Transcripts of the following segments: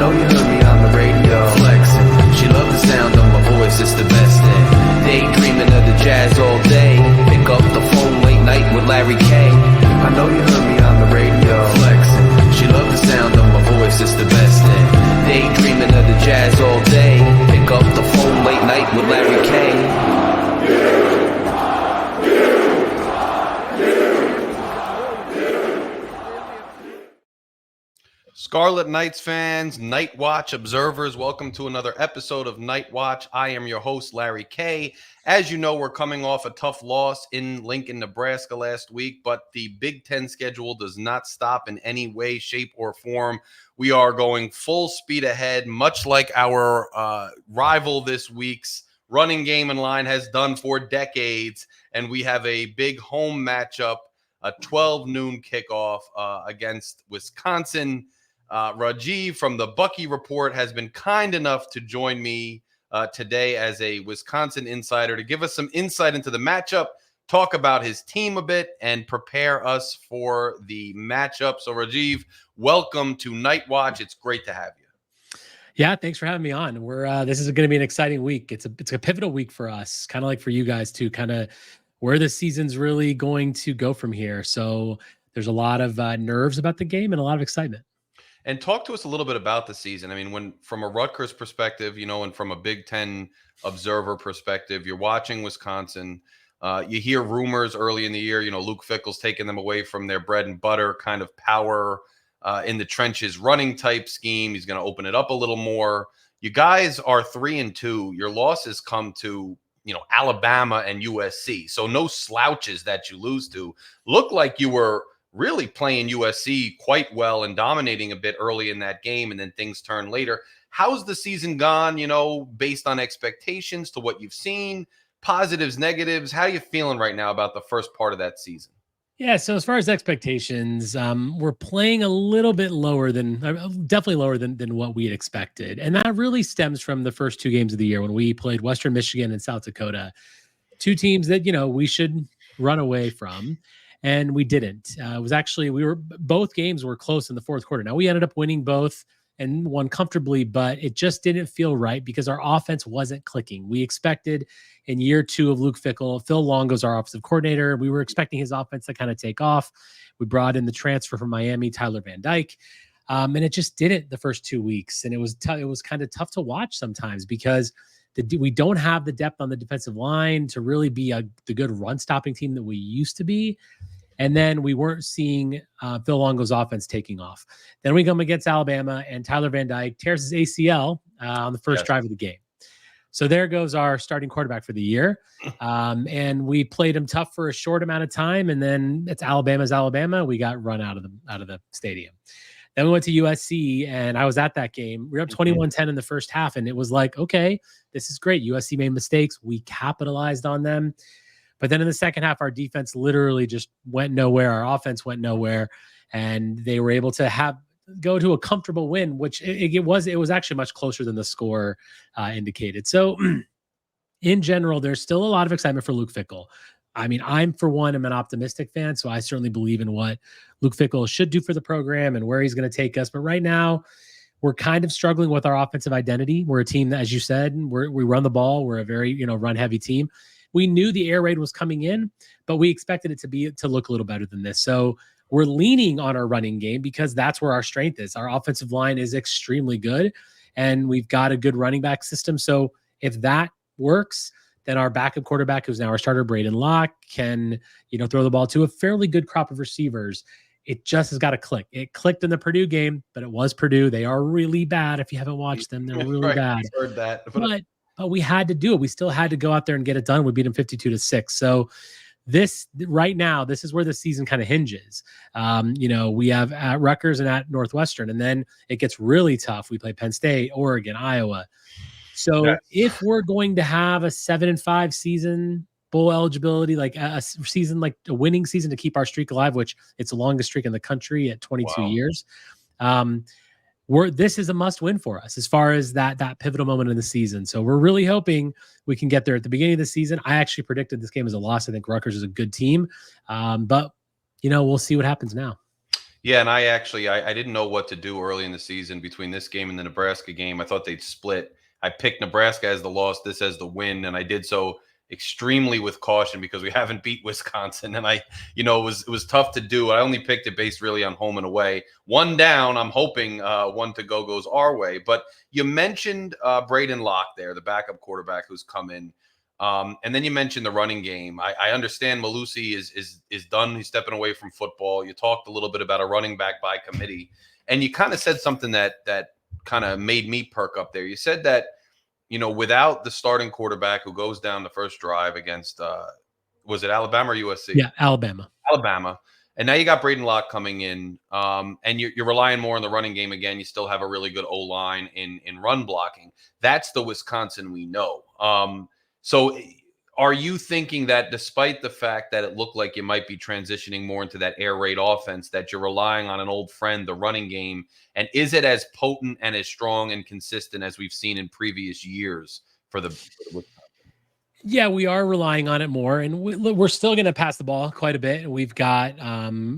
know you heard me on the radio. Flexing, she loved the sound of my voice, it's the best thing. Daydreaming of the jazz all day. Pick up the phone late night with Larry K. I know you heard me on the radio. Flexing, she loved the sound of my voice, it's the best thing. Daydreaming of the jazz all day. Pick up the phone late night with Larry K. Scarlet Knights fans, Night Watch observers, welcome to another episode of Night Watch. I am your host, Larry K. As you know, we're coming off a tough loss in Lincoln, Nebraska last week, but the Big Ten schedule does not stop in any way, shape, or form. We are going full speed ahead, much like our rival this week's running game and line has done for decades, and we have a big home matchup, a 12 noon kickoff against Wisconsin. Rajeev from the Bucky Report has been kind enough to join me today as a Wisconsin insider to give us some insight into the matchup, talk about his team a bit, and prepare us for the matchup. So, Rajeev, welcome to Night Watch. It's great to have you. Yeah, thanks for having me on. This is going to be an exciting week. It's a pivotal week for us, kind of like for you guys too, kind of where the season's really going to go from here. So there's a lot of nerves about the game and a lot of excitement. And talk to us a little bit about the season. I mean, when from a Rutgers perspective, you know, and from a Big Ten observer perspective, you're watching Wisconsin. You hear rumors early in the year, you know, Luke Fickell's taking them away from their bread and butter kind of power in the trenches running type scheme. He's going to open it up a little more. You guys are 3-2. Your losses come to, you know, Alabama and USC. So no slouches that you lose to. Look like you were really playing USC quite well and dominating a bit early in that game, and then things turn later. How's the season gone, you know, based on expectations to what you've seen, positives, negatives? How are you feeling right now about the first part of that season? Yeah, so as far as expectations, we're playing a little bit lower than, definitely lower than what we had expected. And that really stems from the first two games of the year when we played Western Michigan and South Dakota, two teams that, you know, we should run away from. And we didn't. It was actually, both games were close in the fourth quarter. Now we ended up winning both and won comfortably, but it just didn't feel right because our offense wasn't clicking. We expected in year two of Luke Fickell, Phil Longo's our offensive coordinator. We were expecting his offense to kind of take off. We brought in the transfer from Miami, Tyler Van Dyke. And it just didn't the first 2 weeks. And it was kind of tough to watch sometimes because we don't have the depth on the defensive line to really be the good run-stopping team that we used to be. And then we weren't seeing Phil Longo's offense taking off. Then we come against Alabama, and Tyler Van Dyke tears his ACL on the first drive of the game. So there goes our starting quarterback for the year. And we played him tough for a short amount of time, and then it's Alabama's Alabama. We got run out of the stadium. Then we went to USC, and I was at that game. We were up 21-10 in the first half, and it was like, okay, this is great. USC made mistakes. We capitalized on them. But then in the second half, our defense literally just went nowhere. Our offense went nowhere, and they were able to go to a comfortable win, which it was actually much closer than the score indicated. So in general, there's still a lot of excitement for Luke Fickell. I mean, I'm an optimistic fan, so I certainly believe in what Luke Fickell should do for the program and where he's going to take us. But right now, we're kind of struggling with our offensive identity. We're a team that, as you said, we run the ball. We're a very, run-heavy team. We knew the air raid was coming in, but we expected it to look a little better than this. So we're leaning on our running game because that's where our strength is. Our offensive line is extremely good, and we've got a good running back system. So if that works, then our backup quarterback, who's now our starter, Braden Locke, can throw the ball to a fairly good crop of receivers. It just has got to click. It clicked in the Purdue game, but it was Purdue. They are really bad. If you haven't watched them, they're really bad. I heard that. But we had to do it. We still had to go out there and get it done. We beat them 52-6. So right now, this is where the season kind of hinges. We have at Rutgers and at Northwestern, and then it gets really tough. We play Penn State, Oregon, Iowa. So if we're going to have a 7-5 season, bowl eligibility, like a season, like a winning season to keep our streak alive, which it's the longest streak in the country at 22 years. This is a must win for us as far as that pivotal moment in the season. So we're really hoping we can get there at the beginning of the season. I actually predicted this game as a loss. I think Rutgers is a good team, but we'll see what happens now. Yeah, and I didn't know what to do early in the season between this game and the Nebraska game. I thought they'd split. I picked Nebraska as the loss, this as the win, and I did so extremely with caution because we haven't beat Wisconsin, and it was tough to do. I only picked it based really on home and away. One down, I'm hoping one to go goes our way. But you mentioned Braden Locke there, the backup quarterback who's come in. And then you mentioned the running game. I understand Malusi is done. He's stepping away from football. You talked a little bit about a running back by committee, and you kind of said something that kind of made me perk up there. You said that without the starting quarterback who goes down the first drive against was it Alabama or USC? Yeah, Alabama. Alabama. And now you got Braden Locke coming in, and you're relying more on the running game again. You still have a really good O-line in run blocking. That's the Wisconsin we know. So are you thinking that despite the fact that it looked like you might be transitioning more into that air raid offense, that you're relying on an old friend, the running game? And is it as potent and as strong and consistent as we've seen in previous years for the Yeah, we are relying on it more, and we're still going to pass the ball quite a bit. We've got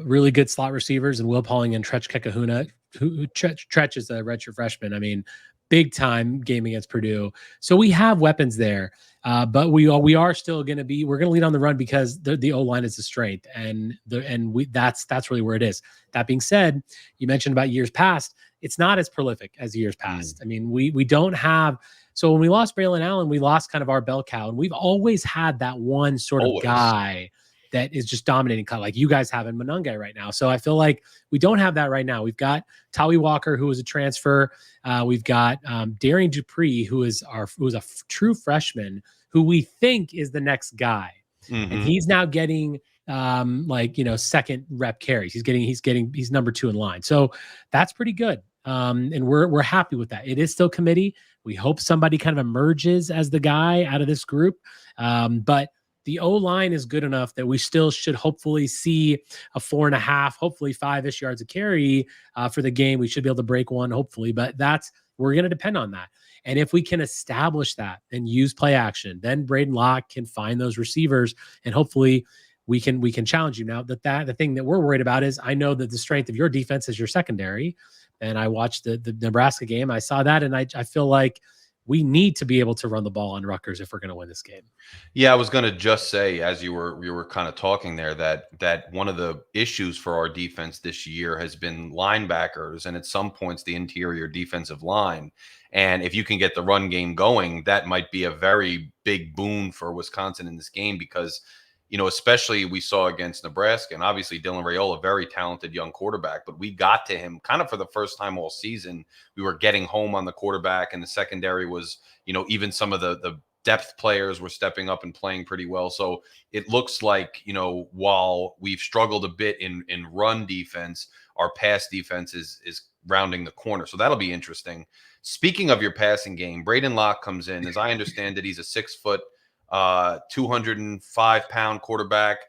really good slot receivers and Will Pauling and Tretch Kekahuna, who Tretch is a redshirt freshman. I mean, big time game against Purdue. So we have weapons there, but we are still going to we're going to lead on the run because the O line is the strength, and that's really where it is. That being said, you mentioned about years past, it's not as prolific as years past. I mean, we don't have. So when we lost Braylon Allen, we lost kind of our bell cow, and we've always had that one sort of guy that is just dominating, kind of like you guys have in Monangai right now. So I feel like we don't have that right now. We've got Tawi Walker, who was a transfer. We've got Darian Dupree, who is a true freshman, who we think is the next guy, and he's now getting second rep carries. He's number 2 in line. So that's pretty good. And we're happy with that. It is still committee. We hope somebody kind of emerges as the guy out of this group. But the O-line is good enough that we still should hopefully see a 4.5, hopefully 5-ish yards of carry for the game. We should be able to break one, hopefully, but we're going to depend on that. And if we can establish that and use play action, then Braden Locke can find those receivers, and hopefully we can challenge you. Now the thing that we're worried about is, I know that the strength of your defense is your secondary. And I watched the Nebraska game. I saw that, and I feel like we need to be able to run the ball on Rutgers if we're going to win this game. Yeah, I was going to just say, as you were kind of talking there, that one of the issues for our defense this year has been linebackers, and at some points the interior defensive line. And if you can get the run game going, that might be a very big boon for Wisconsin in this game, because especially we saw against Nebraska, and obviously Dylan Raiola, very talented young quarterback, but we got to him kind of for the first time all season. We were getting home on the quarterback, and the secondary was, even some of the depth players were stepping up and playing pretty well. So it looks like, while we've struggled a bit in run defense, our pass defense is rounding the corner. So that'll be interesting. Speaking of your passing game, Braden Locke comes in. As I understand it, he's a 6 foot, 205-pound quarterback.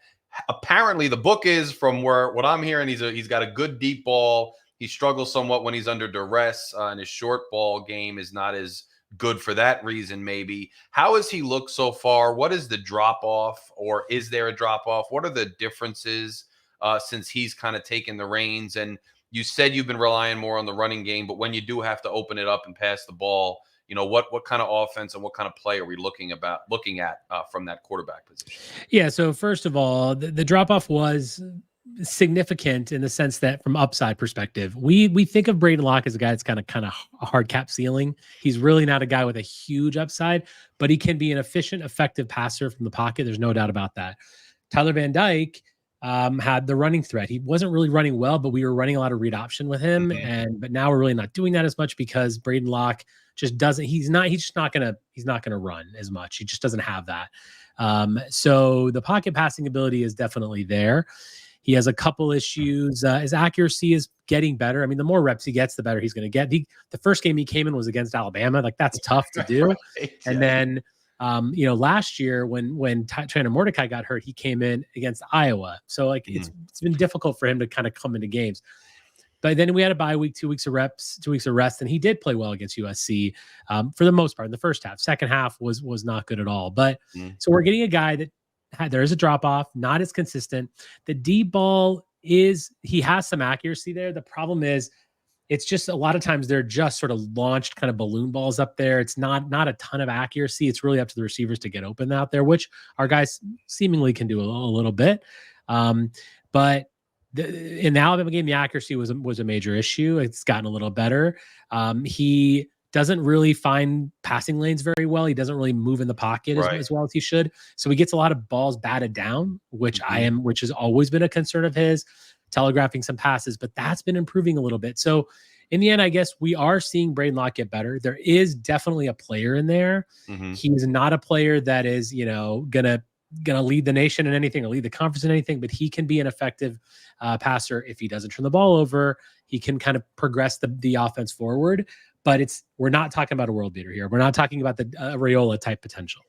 Apparently, the book is, from what I'm hearing, he's got a good deep ball. He struggles somewhat when he's under duress, and his short ball game is not as good for that reason, maybe. How has he looked so far? What is the drop off, or is there a drop off? What are the differences since he's kind of taken the reins? And you said you've been relying more on the running game, but when you do have to open it up and pass the ball, what kind of offense and what kind of play are we looking at from that quarterback position? Yeah. So first of all, the drop off was significant in the sense that, from upside perspective, we think of Braden Locke as a guy that's kind of a hard cap ceiling. He's really not a guy with a huge upside, but he can be an efficient, effective passer from the pocket. There's no doubt about that. Tyler Van Dyke had the running threat. He wasn't really running well, but we were running a lot of read option with him. But now we're really not doing that as much because Braden Locke just doesn't, he's just not going to run as much. He just doesn't have that. So the pocket passing ability is definitely there. He has a couple issues. His accuracy is getting better. I mean, the more reps he gets, the better he's going to get. The first game he came in was against Alabama. Like, that's tough to do. Right. And then, last year when Trainer Mordecai got hurt, he came in against Iowa. So it's been difficult for him to kind of come into games. But then we had a bye week, 2 weeks of rest, and he did play well against USC for the most part in the first half. Second half was not good at all. But so we're getting a guy that there is a drop off, not as consistent. The deep ball he has some accuracy there. The problem is it's just a lot of times they're just sort of launched kind of balloon balls up there. It's not a ton of accuracy. It's really up to the receivers to get open out there, which our guys seemingly can do a little bit. But in the Alabama game, the accuracy was a major issue. It's gotten a little better. He doesn't really find passing lanes very well. He doesn't really move in the pocket as well as he should. So he gets a lot of balls batted down, which has always been a concern of his, telegraphing some passes, but that's been improving a little bit. So in the end, I guess we are seeing Braden Locke get better. There is definitely a player in there. He is not a player that is, gonna lead the nation in anything or lead the conference in anything, but he can be an effective passer. If he doesn't turn the ball over, he can kind of progress the offense forward. But we're not talking about a world beater here. We're not talking about the Raiola type potential.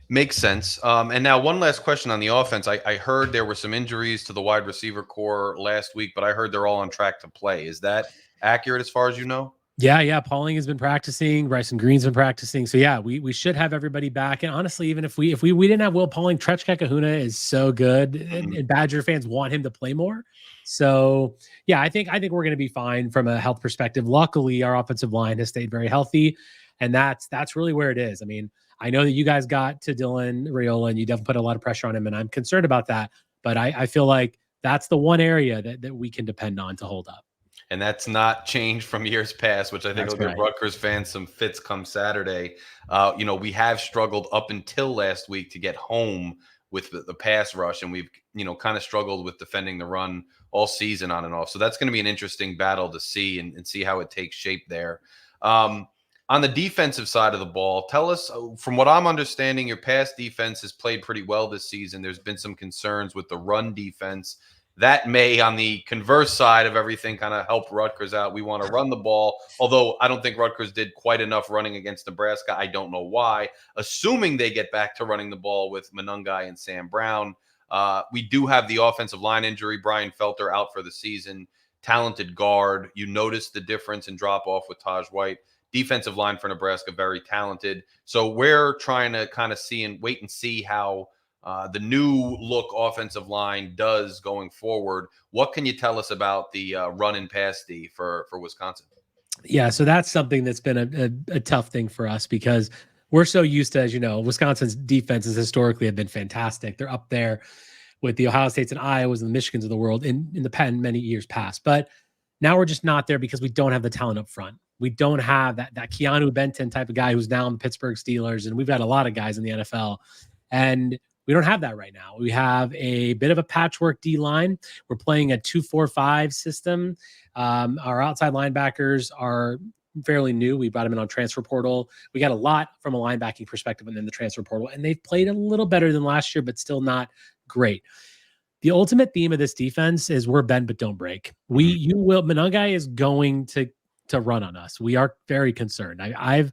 Makes sense. And now one last question on the offense. I heard there were some injuries to the wide receiver core last week, but I heard they're all on track to play. Is that accurate as far as you know? Yeah. Pauling has been practicing. Bryson Green's been practicing. So yeah, we should have everybody back. And honestly, even if we didn't have Will Pauling, Tretchka Kahuna is so good, and Badger fans want him to play more. So yeah, I think we're going to be fine from a health perspective. Luckily, our offensive line has stayed very healthy, and that's really where it is. I mean, I know that you guys got to Dylan Raiola, and you definitely put a lot of pressure on him, and I'm concerned about that. But I feel like that's the one area that we can depend on to hold up. And that's not changed from years past, which I think will give Rutgers fans some fits come Saturday. We have struggled up until last week to get home with the pass rush, and we've kind of struggled with defending the run all season on and off. So that's going to be an interesting battle to see and see how it takes shape there. On the defensive side of the ball, tell us, from what I'm understanding, your pass defense has played pretty well this season. There's been some concerns with the run defense. That may, on the converse side of everything, kind of help Rutgers out. We want to run the ball, although I don't think Rutgers did quite enough running against Nebraska. I don't know why. Assuming they get back to running the ball with Monungai and Sam Brown. We do have the offensive line injury. Brian Felter out for the season. Talented guard. You notice the difference in drop-off with Taj White. Defensive line for Nebraska, very talented. So we're trying to kind of wait and see how the new look offensive line does going forward. What can you tell us about the run and pass D for Wisconsin? Yeah, so that's something that's been a tough thing for us because we're so used to, as you know, Wisconsin's defenses historically have been fantastic. They're up there with the Ohio States and Iowas and the Michigans of the world in the pen many years past. But now we're just not there because we don't have the talent up front. We don't have that Keanu Benton type of guy who's now in the Pittsburgh Steelers, and we've got a lot of guys in the NFL. And we don't have that right now. We have a bit of a patchwork D line. We're playing a 2-4-5 system. Our outside linebackers are fairly new. We brought them in on transfer portal. We got a lot from a linebacking perspective and then the transfer portal, and they've played a little better than last year, but still not great. The ultimate theme of this defense is we're bend but don't break. Monungai is going to run on us. We are very concerned. I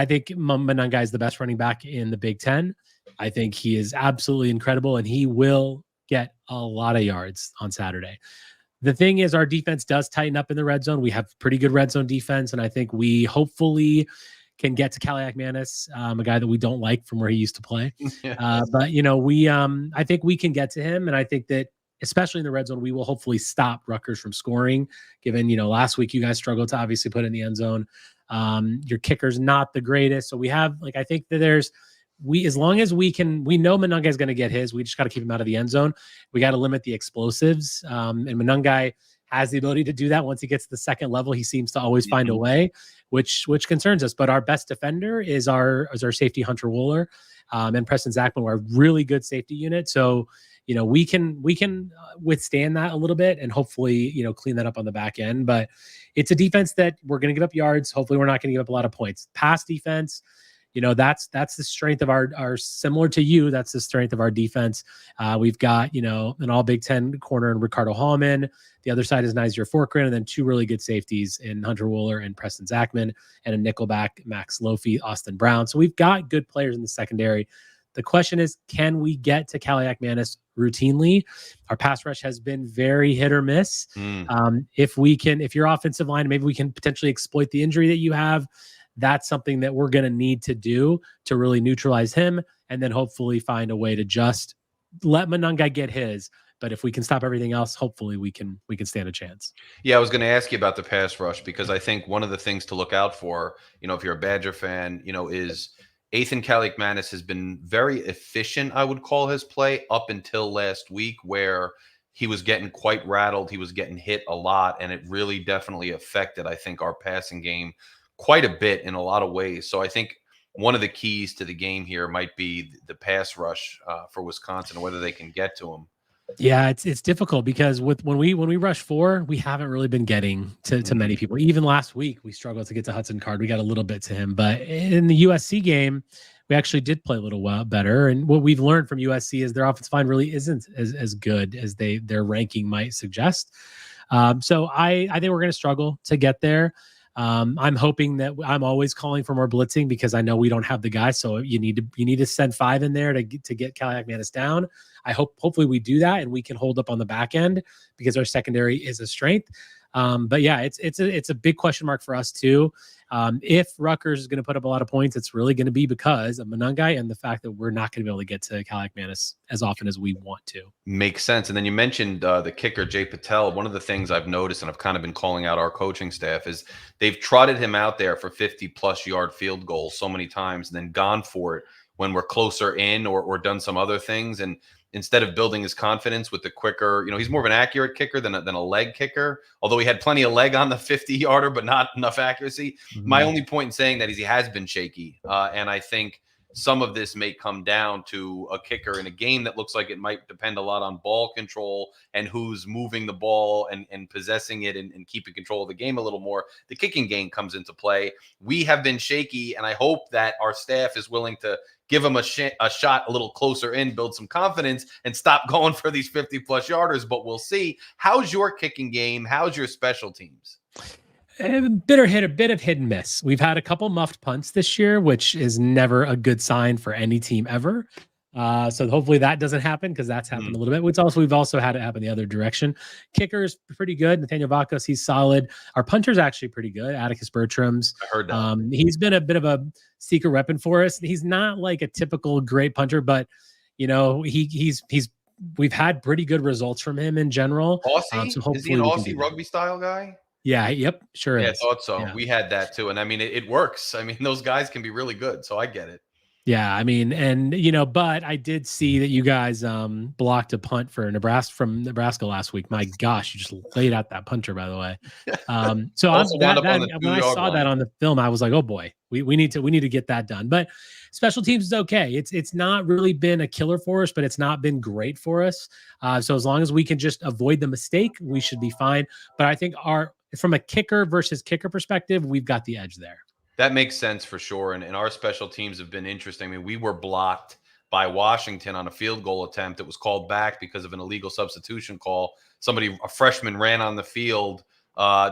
think Monungai is the best running back in the Big Ten. I think he is absolutely incredible, and he will get a lot of yards on Saturday. The thing is, our defense does tighten up in the red zone. We have pretty good red zone defense, and I think we hopefully can get to Kaliak Manis, a guy that we don't like from where he used to play. But I think we can get to him, and I think that especially in the red zone, we will hopefully stop Rutgers from scoring. Given last week you guys struggled to obviously put in the end zone. Your kicker's not the greatest, so we have I think that as long as we know Monungai is going to get his, we just got to keep him out of the end zone. We got to limit the explosives. And Monungai has the ability to do that. Once he gets to the second level, he seems to always find a way, which concerns us. But our best defender is our safety, Hunter Wooler, and Preston Zachman are a really good safety unit. So, we can withstand that a little bit and hopefully, clean that up on the back end. But it's a defense that we're going to give up yards. Hopefully we're not going to give up a lot of points. Pass defense, that's the strength of our similar to you. That's the strength of our defense. We've got, an all Big Ten corner in Ricardo Hallman. The other side is Nizer Forkran, and then two really good safeties in Hunter Wooler and Preston Zachman, and a nickelback, Max Lofi, Austin Brown. So we've got good players in the secondary. The question is, can we get to Kaliak Manis routinely? Our pass rush has been very hit or miss. If your offensive line, maybe we can potentially exploit the injury that you have. That's something that we're going to need to do to really neutralize him, and then hopefully find a way to just let Monungai get his, But if we can stop everything else, hopefully we can stand a chance. Yeah, I was going to ask you about the pass rush because I think one of the things to look out for, if you're a Badger fan, is Ethan Kaliakmanis has been very efficient, I would call his play, up until last week, where he was getting quite rattled. He was getting hit a lot, and it really definitely affected, I think, our passing game quite a bit in a lot of ways. So I think one of the keys to the game here might be the pass rush for Wisconsin, and whether they can get to him. Yeah, it's difficult because when we rush 4, we haven't really been getting to many people. Even last week, we struggled to get to Hudson Card. We got a little bit to him, but in the USC game, we actually did play a little better. And what we've learned from USC is their offensive line really isn't as good as their ranking might suggest. So I think we're going to struggle to get there. I'm hoping that I'm always calling for more blitzing because I know we don't have the guys. So you need to send 5 in there to get Kaliakmanis down. Hopefully we do that and we can hold up on the back end because our secondary is a strength. But yeah, it's a big question mark for us too. If Rutgers is going to put up a lot of points, it's really going to be because of Monangai and the fact that we're not going to be able to get to Kaliakmanis as often as we want to. Makes sense. And then you mentioned the kicker, Jay Patel. One of the things I've noticed, and I've kind of been calling out our coaching staff, is they've trotted him out there for 50-plus yard field goals so many times and then gone for it when we're closer in or done some other things. And instead of building his confidence with the quicker, he's more of an accurate kicker than a leg kicker, although he had plenty of leg on the 50-yarder, but not enough accuracy. Mm-hmm. My only point in saying that is he has been shaky. And I think some of this may come down to a kicker in a game that looks like it might depend a lot on ball control and who's moving the ball and possessing it and keeping control of the game a little more. The kicking game comes into play. We have been shaky, and I hope that our staff is willing to give him a shot a little closer in, build some confidence, and stop going for these 50-plus yarders. But we'll see. How's your kicking game? How's your special teams? A bit of hit and miss. We've had a couple muffed punts this year, which is never a good sign for any team ever. So hopefully that doesn't happen because that's happened a little bit. We've also had it happen the other direction. Kicker's pretty good. Nathaniel Vakos, he's solid. Our punter's actually pretty good. Atticus Bertram's. I heard that. He's been a bit of a secret weapon for us. He's not like a typical great punter, but we've had pretty good results from him in general. Aussie? So hopefully is he an Aussie rugby style guy? Yeah. Yep. Sure is. Yeah, I thought so. Yeah. We had that too. And I mean, it works. I mean, those guys can be really good. So I get it. Yeah. I mean, and but I did see that you guys blocked a punt for Nebraska last week. My gosh, you just laid out that punter, by the way. So when I saw that on the film, I was like, oh boy, we need to get that done. But special teams is okay. It's not really been a killer for us, but it's not been great for us. So as long as we can just avoid the mistake, we should be fine. But I think from a kicker versus kicker perspective, we've got the edge there. That makes sense for sure. And our special teams have been interesting. I mean, we were blocked by Washington on a field goal attempt. It was called back because of an illegal substitution call. A freshman ran on the field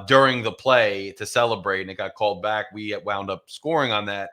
during the play to celebrate, and it got called back. We wound up scoring on that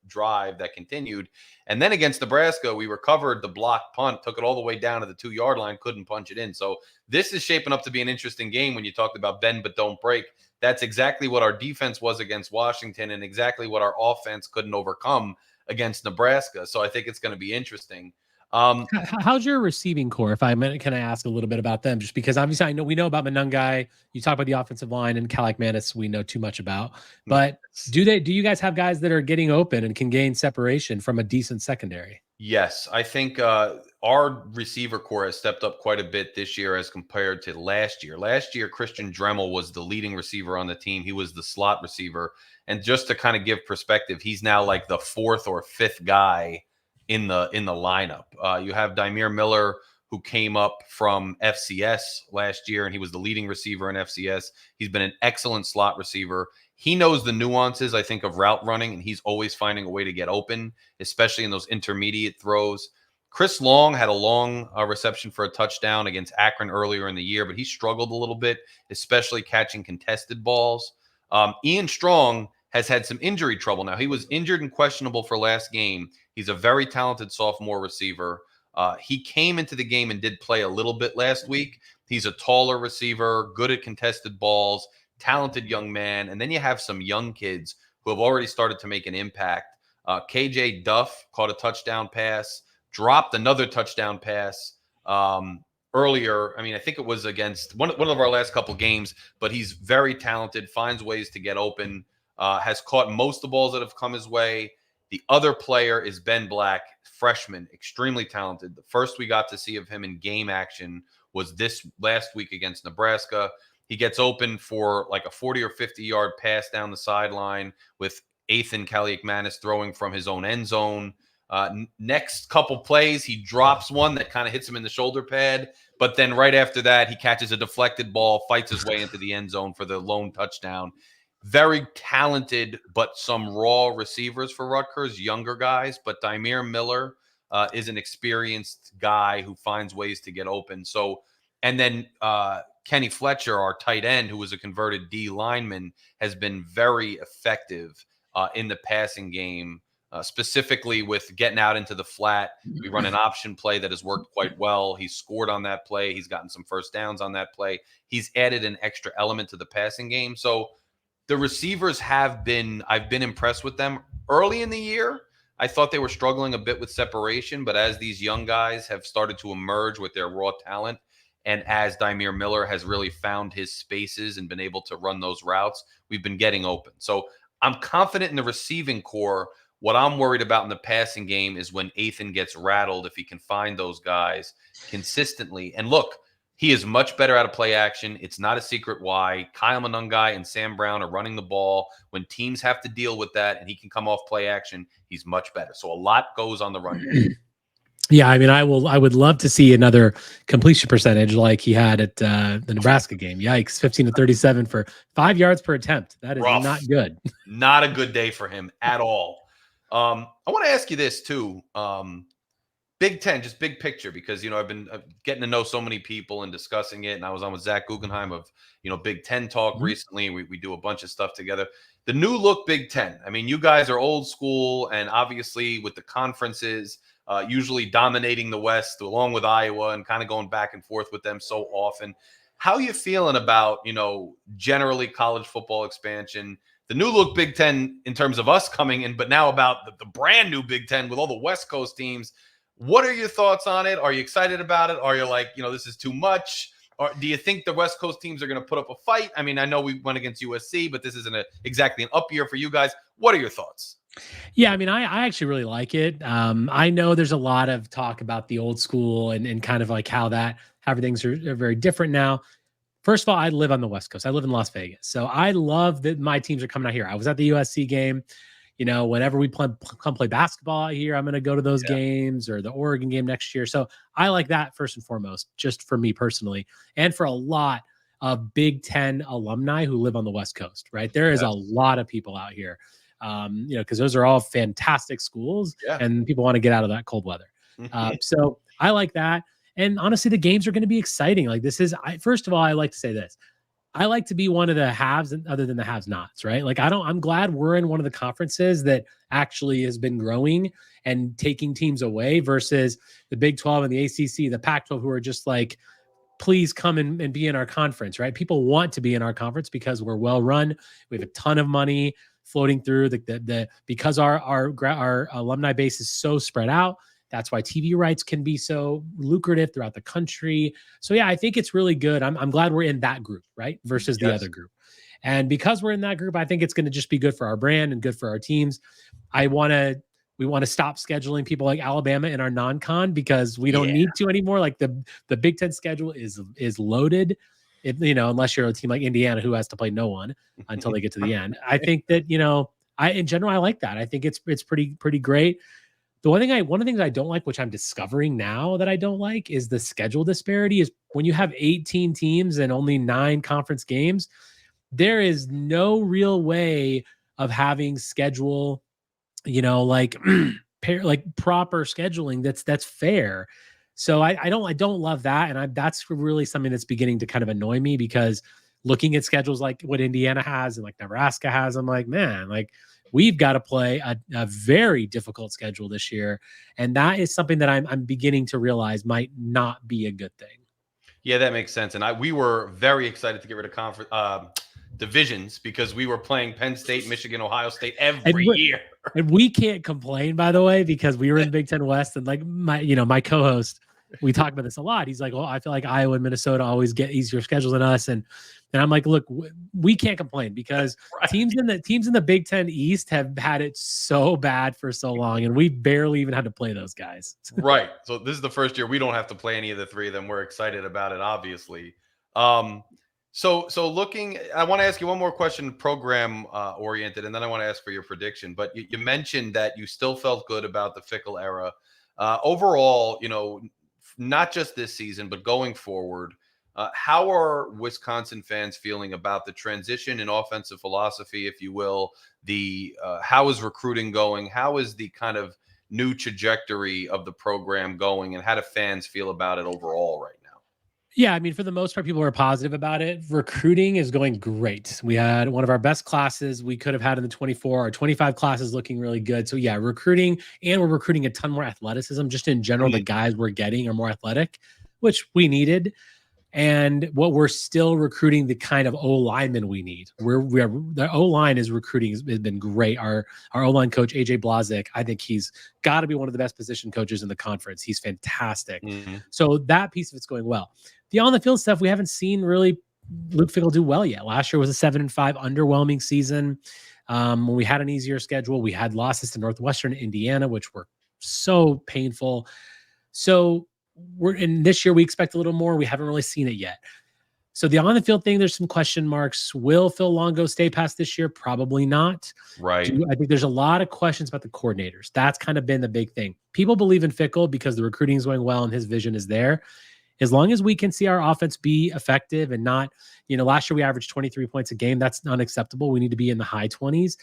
drive that continued. And then against Nebraska, we recovered the blocked punt, took it all the way down to the 2-yard line, couldn't punch it in. So this is shaping up to be an interesting game when you talked about bend but don't break. That's exactly what our defense was against Washington and exactly what our offense couldn't overcome against Nebraska. So I think it's going to be interesting. How's your receiving core? If I can I ask a little bit about them? Just because obviously we know about Monangai. You talk about the offensive line and Kaliakmanis we know too much about. But do you guys have guys that are getting open and can gain separation from a decent secondary? Yes, I think our receiver core has stepped up quite a bit this year as compared to last year. Last year, Christian Dremel was the leading receiver on the team. He was the slot receiver. And just to kind of give perspective, he's now like the 4th or 5th guy in the lineup. You have Dymere Miller, who came up from FCS last year, and he was the leading receiver in FCS. He's been an excellent slot receiver. He knows the nuances, I think, of route running, and he's always finding a way to get open, especially in those intermediate throws. Chris Long had a long reception for a touchdown against Akron earlier in the year, but he struggled a little bit, especially catching contested balls. Ian Strong has had some injury trouble now. He was injured and questionable for last game. He's a very talented sophomore receiver. He came into the game and did play a little bit last week. He's a taller receiver, good at contested balls, talented young man. And then you have some young kids who have already started to make an impact. KJ Duff caught a touchdown pass, dropped another touchdown pass earlier. I mean, I think it was against one of our last couple games, but he's very talented, finds ways to get open, has caught most of the balls that have come his way. The other player is Ben Black, freshman, extremely talented. The first we got to see of him in game action was this last week against Nebraska. He gets open for like a 40 or 50-yard pass down the sideline with Ethan Kaliakmanis throwing from his own end zone. Next couple plays, he drops one that kind of hits him in the shoulder pad. But then right after that, he catches a deflected ball, fights his way into the end zone for the lone touchdown. Very talented, but some raw receivers for Rutgers, younger guys. But Dymere Miller is an experienced guy who finds ways to get open. So, and then Kenny Fletcher, our tight end, who was a converted D lineman, has been very effective in the passing game, specifically with getting out into the flat. We run an option play that has worked quite well. He's scored on that play. He's gotten some first downs on that play. He's added an extra element to the passing game. So the receivers I've been impressed with them. Early in the year, I thought they were struggling a bit with separation, but as these young guys have started to emerge with their raw talent, and as Dymere Miller has really found his spaces and been able to run those routes, we've been getting open. So I'm confident in the receiving core. What I'm worried about in the passing game is when Ethan gets rattled, if he can find those guys consistently. And look, he is much better out of play action. It's not a secret why. Kyle Monungai and Sam Brown are running the ball. When teams have to deal with that and he can come off play action, he's much better. So a lot goes on the run game. Yeah, I mean, I would love to see another completion percentage like he had at the Nebraska game. Yikes, 15 to 37 for 5 yards per attempt. That is Rough. not good. Not a good day for him at all. I want to ask you this too. Big Ten, just big picture, because, you know, I've been getting to know so many people and discussing it. And I was on with Zach Guggenheim of, you know, Big Ten Talk recently. We do a bunch of stuff together. The new look Big Ten. I mean, you guys are old school, and obviously with the conferences, usually dominating the West along with Iowa and kind of going back and forth with them so often. How are you feeling about, you know, generally college football expansion? The new look Big Ten in terms of us coming in, but now about the brand new Big Ten with all the West Coast teams. What are your thoughts on it? Are you excited about it? Are you like, you know, this is too much? Or do you think the West Coast teams are going to put up a fight? I mean, I know we went against USC, but this isn't exactly an up year for you guys. What are your thoughts? Yeah, I mean, I actually really like it. I know there's a lot of talk about the old school and kind of like how things are very different now. First of all, I live on the West Coast. I live in Las Vegas. So I love that my teams are coming out here. I was at the USC game. You know, whenever we come play basketball out here, I'm going to go to those games, or the Oregon game next year. So I like that first and foremost, just for me personally, and for a lot of Big Ten alumni who live on the West Coast, right? There is a lot of people out here, you know, because those are all fantastic schools and people want to get out of that cold weather. So I like that. And honestly, the games are going to be exciting. Like first of all, I like to say this. I like to be one of the haves other than the haves nots, right? Like I'm glad we're in one of the conferences that actually has been growing and taking teams away versus the Big 12 and the ACC, the Pac-12, who are just like, please come and be in our conference, right? People want to be in our conference because we're well run. We have a ton of money floating through because our alumni base is so spread out. That's why TV rights can be so lucrative throughout the country. So yeah, I think it's really good. I'm glad we're in that group, right? Versus the other group. And because we're in that group, I think it's going to just be good for our brand and good for our teams. We want to stop scheduling people like Alabama in our non-con because we don't need to anymore. Like the Big Ten schedule is loaded. You know, unless you're a team like Indiana who has to play no one until they get to the end. I think that, you know, in general, I like that. I think it's pretty great. One of the things I don't like, which I'm discovering now that I don't like, is the schedule disparity. Is when you have 18 teams and only 9 conference games, there is no real way of having schedule, you know, like proper scheduling that's fair. So I don't love that, and that's really something that's beginning to kind of annoy me, because looking at schedules like what Indiana has and like Nebraska has, I'm like, man, like, we've got to play a very difficult schedule this year. And that is something that I'm beginning to realize might not be a good thing. Yeah, that makes sense. And we were very excited to get rid of divisions, because we were playing Penn State, Michigan, Ohio State every year. And we can't complain, by the way, because we were in Big Ten West, and like my co-host we talk about this a lot. He's like, well, I feel like Iowa and Minnesota always get easier schedules than us. And I'm like, look, we can't complain because Right. teams in the Big Ten East have had it so bad for so long, and we barely even had to play those guys. Right. So this is the first year we don't have to play any of the three of them. We're excited about it, obviously. So looking, I want to ask you one more question, program oriented, and then I want to ask for your prediction. But you mentioned that you still felt good about the Fickle era. Overall, not just this season, but going forward, how are Wisconsin fans feeling about the transition in offensive philosophy, if you will? How is recruiting going? How is the kind of new trajectory of the program going, and how do fans feel about it overall right now? Yeah, I mean, for the most part, people are positive about it. Recruiting is going great. We had one of our best classes we could have had in the 24 or 25 classes looking really good. So yeah, recruiting, and we're recruiting a ton more athleticism. Just in general, the guys we're getting are more athletic, which we needed. And what we're still recruiting the kind of O lineman we need. The O line is recruiting has been great. Our O line coach AJ Blazik, I think he's got to be one of the best position coaches in the conference. He's fantastic. Mm-hmm. So that piece of it's going well. The on the field stuff we haven't seen really Luke Fickell do well yet. Last year was a 7-5 underwhelming season. When we had an easier schedule, we had losses to Northwestern, Indiana, which were so painful. So we're in this year, we expect a little more. We haven't really seen it yet. So the on the field thing, there's some question marks. Will Phil Longo stay past this year? Probably not. Right. I think there's a lot of questions about the coordinators. That's kind of been the big thing. People believe in Fickell because the recruiting is going well and his vision is there. As long as we can see our offense be effective and not, last year we averaged 23 points a game. That's unacceptable. We need to be in the high 20s.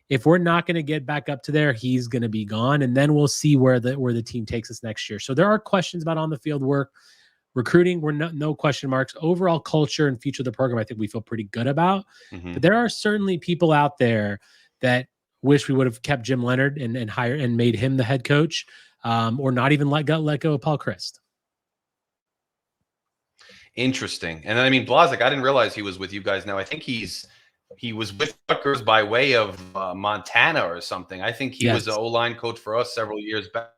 If we're not going to get back up to there, he's going to be gone. And then we'll see where the team takes us next year. So there are questions about on the field work. Recruiting, we're no question marks. Overall culture and future of the program, I think we feel pretty good about. Mm-hmm. But there are certainly people out there that wish we would have kept Jim Leonard and hired and made him the head coach, or not even let go of Paul Chryst. Interesting. And I mean, Blazik, I didn't realize he was with you guys now. I think he was with Rutgers by way of Montana or something. I think he was an O-line coach for us several years back,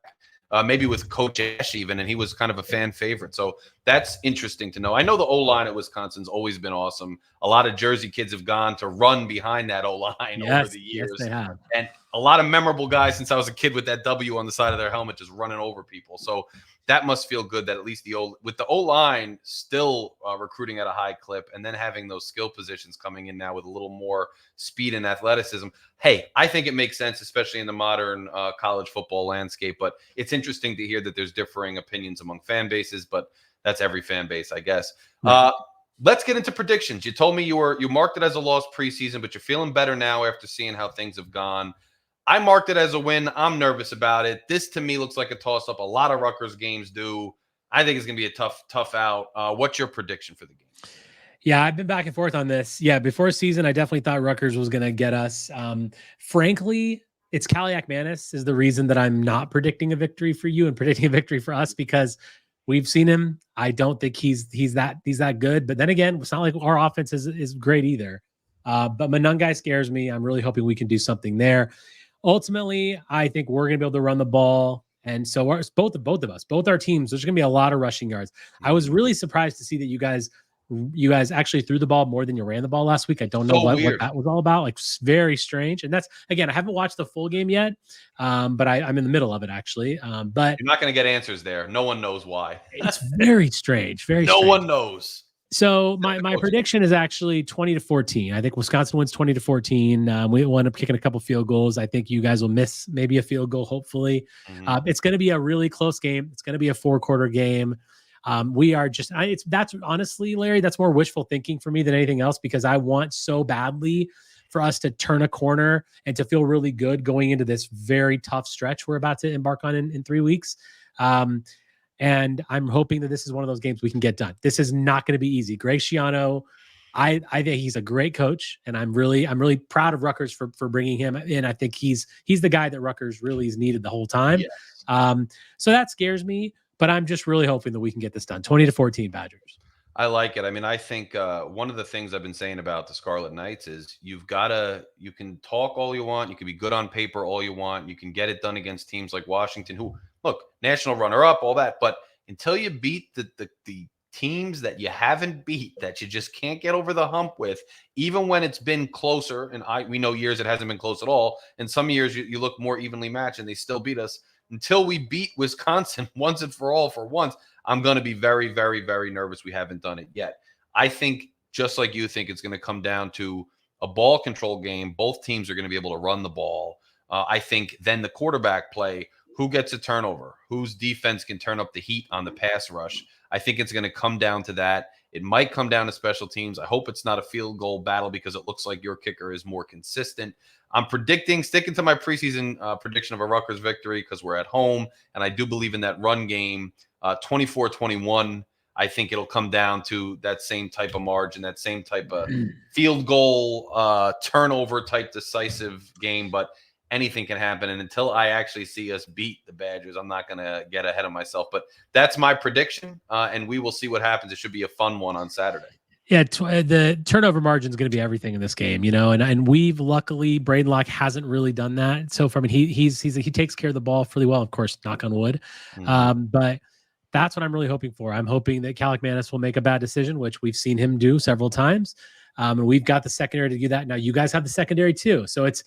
maybe with Coach Ash even, and he was kind of a fan favorite. So that's interesting to know. I know the O-line at Wisconsin's always been awesome. A lot of Jersey kids have gone to run behind that O-line over the years. Yes, they have. And a lot of memorable guys since I was a kid with that W on the side of their helmet just running over people. So that must feel good that at least with the O-line still recruiting at a high clip, and then having those skill positions coming in now with a little more speed and athleticism. Hey, I think it makes sense, especially in the modern college football landscape. But it's interesting to hear that there's differing opinions among fan bases, but that's every fan base, I guess. Right. Let's get into predictions. You told me you marked it as a loss preseason, but you're feeling better now after seeing how things have gone. I marked it as a win. I'm nervous about it. This, to me, looks like a toss-up. A lot of Rutgers games do. I think it's going to be a tough out. What's your prediction for the game? Yeah, I've been back and forth on this. Yeah, before season, I definitely thought Rutgers was going to get us. Frankly, it's Kaliak Manis is the reason that I'm not predicting a victory for you and predicting a victory for us, because we've seen him. I don't think he's that good. But then again, it's not like our offense is great either. But Monangai scares me. I'm really hoping we can do something there. Ultimately, I think we're going to be able to run the ball. And so both of us, both our teams, there's going to be a lot of rushing yards. I was really surprised to see that you guys actually threw the ball more than you ran the ball last week. I don't know what that was all about. Like, very strange. And that's, again, I haven't watched the full game yet, but I'm in the middle of it actually. But you're not going to get answers there. No one knows why. It's very strange. No one knows. So my prediction is actually 20-14. I think Wisconsin wins 20-14. We will end up kicking a couple field goals. I think you guys will miss maybe a field goal, hopefully. Mm-hmm. It's going to be a really close game. It's going to be a 4-quarter game. We are just, that's honestly, Larry, that's more wishful thinking for me than anything else, because I want so badly for us to turn a corner and to feel really good going into this very tough stretch we're about to embark on in 3 weeks. And I'm hoping that this is one of those games we can get done. This is not going to be easy. Greg Schiano, I think he's a great coach, and I'm really proud of Rutgers for bringing him in. I think he's the guy that Rutgers really has needed the whole time. Yes. So that scares me, but I'm just really hoping that we can get this done. 20-14 Badgers. I like it. I mean, I think one of the things I've been saying about the Scarlet Knights is you can talk all you want. You can be good on paper all you want. You can get it done against teams like Washington, who, look, national runner-up, all that. But until you beat the teams that you haven't beat, that you just can't get over the hump with, even when it's been closer. And we know years it hasn't been close at all. And some years you look more evenly matched and they still beat us. Until we beat Wisconsin once and for all for once, I'm going to be very, very, very nervous. We haven't done it yet. I think, just like you think, it's going to come down to a ball control game. Both teams are going to be able to run the ball. I think then the quarterback play, who gets a turnover, whose defense can turn up the heat on the pass rush. I think it's going to come down to that. It might come down to special teams. I hope it's not a field goal battle because it looks like your kicker is more consistent. I'm sticking to my preseason prediction of a Rutgers victory because we're at home, and I do believe in that run game, 24-21. I think it'll come down to that same type of margin, that same type of field goal, turnover type decisive game. But anything can happen. And until I actually see us beat the Badgers, I'm not going to get ahead of myself. But that's my prediction, and we will see what happens. It should be a fun one on Saturday. Yeah, the turnover margin is going to be everything in this game, and we've luckily Braden Locke hasn't really done that so far. I mean, he takes care of the ball really well, of course, knock on wood. But that's what I'm really hoping for. I'm hoping that Calic Manis will make a bad decision, which we've seen him do several times, and we've got the secondary to do that. Now you guys have the secondary too, so it's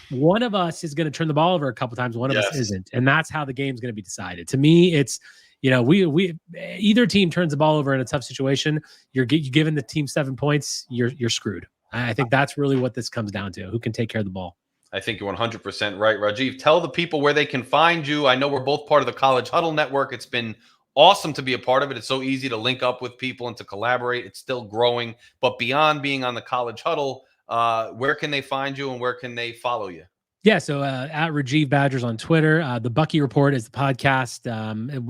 one of us is going to turn the ball over a couple times, one of us isn't, and that's how the game's going to be decided. To me, it's we either team turns the ball over in a tough situation, you're giving the team 7 points, you're screwed. I think that's really what this comes down to. Who can take care of the ball? I think you're 100% right, Rajeev. Tell the people where they can find you. I know we're both part of the College Huddle Network. It's been awesome to be a part of it. It's so easy to link up with people and to collaborate. It's still growing. But beyond being on the College Huddle, where can they find you and where can they follow you? Yeah, so at Rajeev Badgers on Twitter. The Bucky Report is the podcast,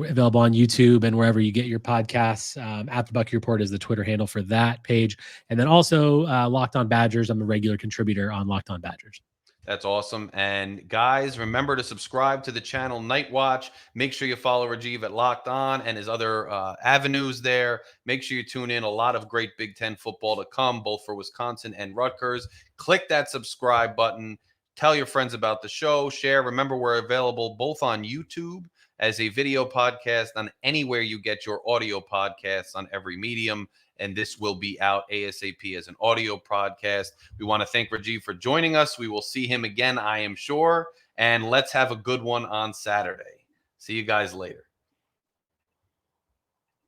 available on YouTube and wherever you get your podcasts. At the Bucky Report is the Twitter handle for that page. And then also Locked On Badgers. I'm a regular contributor on Locked On Badgers. That's awesome. And guys, remember to subscribe to the channel Night Watch. Make sure you follow Rajeev at Locked On and his other avenues there. Make sure you tune in. A lot of great Big Ten football to come, both for Wisconsin and Rutgers. Click that subscribe button. Tell your friends about the show. Share. Remember, we're available both on YouTube as a video podcast, on anywhere you get your audio podcasts, on every medium. And this will be out ASAP as an audio podcast. We want to thank Rajeev for joining us. We will see him again, I am sure. And let's have a good one on Saturday. See you guys later.